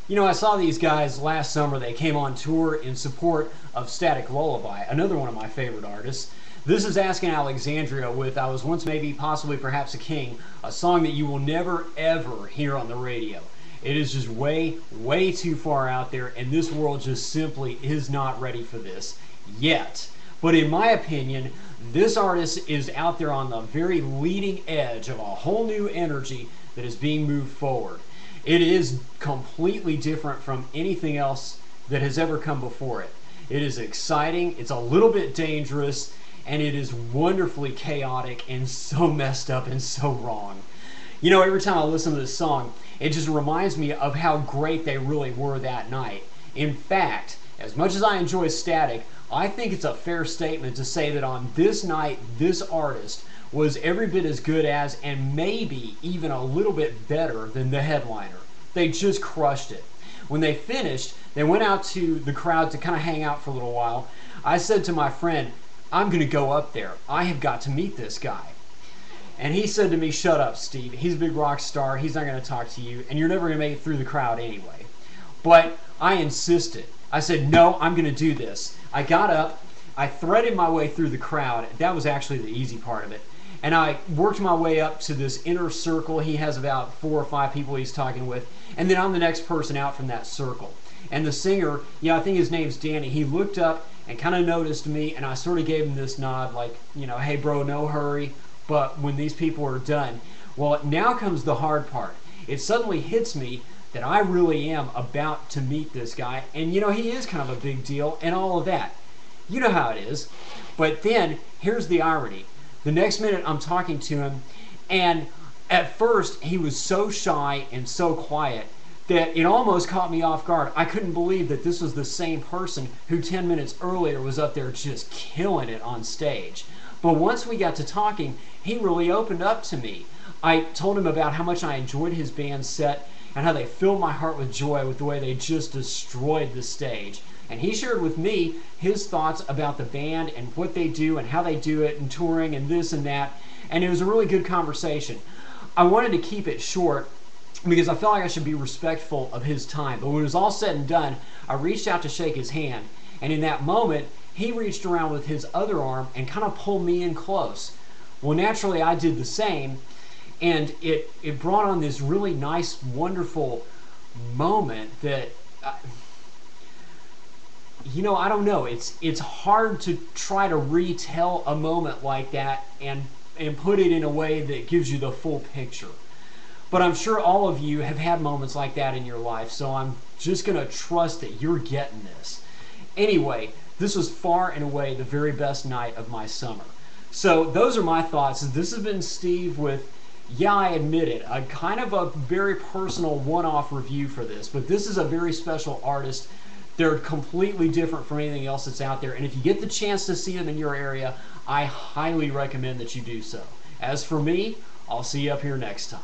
You know, I saw these guys last summer. They came on tour in support of Static Lullaby, another one of my favorite artists. This is Asking Alexandria with I Was Once Maybe, Possibly, Perhaps a King, a song that you will never, ever hear on the radio. It is just way, way too far out there, and this world just simply is not ready for this yet. But in my opinion, this artist is out there on the very leading edge of a whole new energy that is being moved forward. It is completely different from anything else that has ever come before it. It is exciting, it's a little bit dangerous, and it is wonderfully chaotic and so messed up and so wrong. You know, every time I listen to this song, it just reminds me of how great they really were that night. In fact, as much as I enjoy Static, I think it's a fair statement to say that on this night, this artist was every bit as good as, and maybe even a little bit better than the headliner. They just crushed it. When they finished, they went out to the crowd to kind of hang out for a little while. I said to my friend, I'm going to go up there. I have got to meet this guy. And he said to me, shut up, Steve. He's a big rock star. He's not going to talk to you, and you're never going to make it through the crowd anyway. But I insisted. I said, no, I'm going to do this. I got up. I threaded my way through the crowd. That was actually the easy part of it. And I worked my way up to this inner circle. He has about 4 or 5 people he's talking with. And then I'm the next person out from that circle. And the singer, I think his name's Danny, he looked up and kind of noticed me, and I sort of gave him this nod like, hey bro, no hurry. But when these people are done, well, now comes the hard part. It suddenly hits me that I really am about to meet this guy. And he is kind of a big deal and all of that. You know how it is. But then, here's the irony. The next minute I'm talking to him, and at first he was so shy and so quiet that it almost caught me off guard. I couldn't believe that this was the same person who 10 minutes earlier was up there just killing it on stage. But once we got to talking, he really opened up to me. I told him about how much I enjoyed his band set and how they filled my heart with joy with the way they just destroyed the stage. And he shared with me his thoughts about the band and what they do and how they do it and touring and this and that. And it was a really good conversation. I wanted to keep it short because I felt like I should be respectful of his time. But when it was all said and done, I reached out to shake his hand. And in that moment, he reached around with his other arm and kind of pulled me in close. Well, naturally, I did the same. And it brought on this really nice, wonderful moment that... I don't know. It's hard to try to retell a moment like that and put it in a way that gives you the full picture. But I'm sure all of you have had moments like that in your life, so I'm just going to trust that you're getting this. Anyway, this was far and away the very best night of my summer. So those are my thoughts. This has been Steve with, I admit it, a kind of a very personal one-off review for this, but this is a very special artist. They're completely different from anything else that's out there, and if you get the chance to see them in your area, I highly recommend that you do so. As for me, I'll see you up here next time.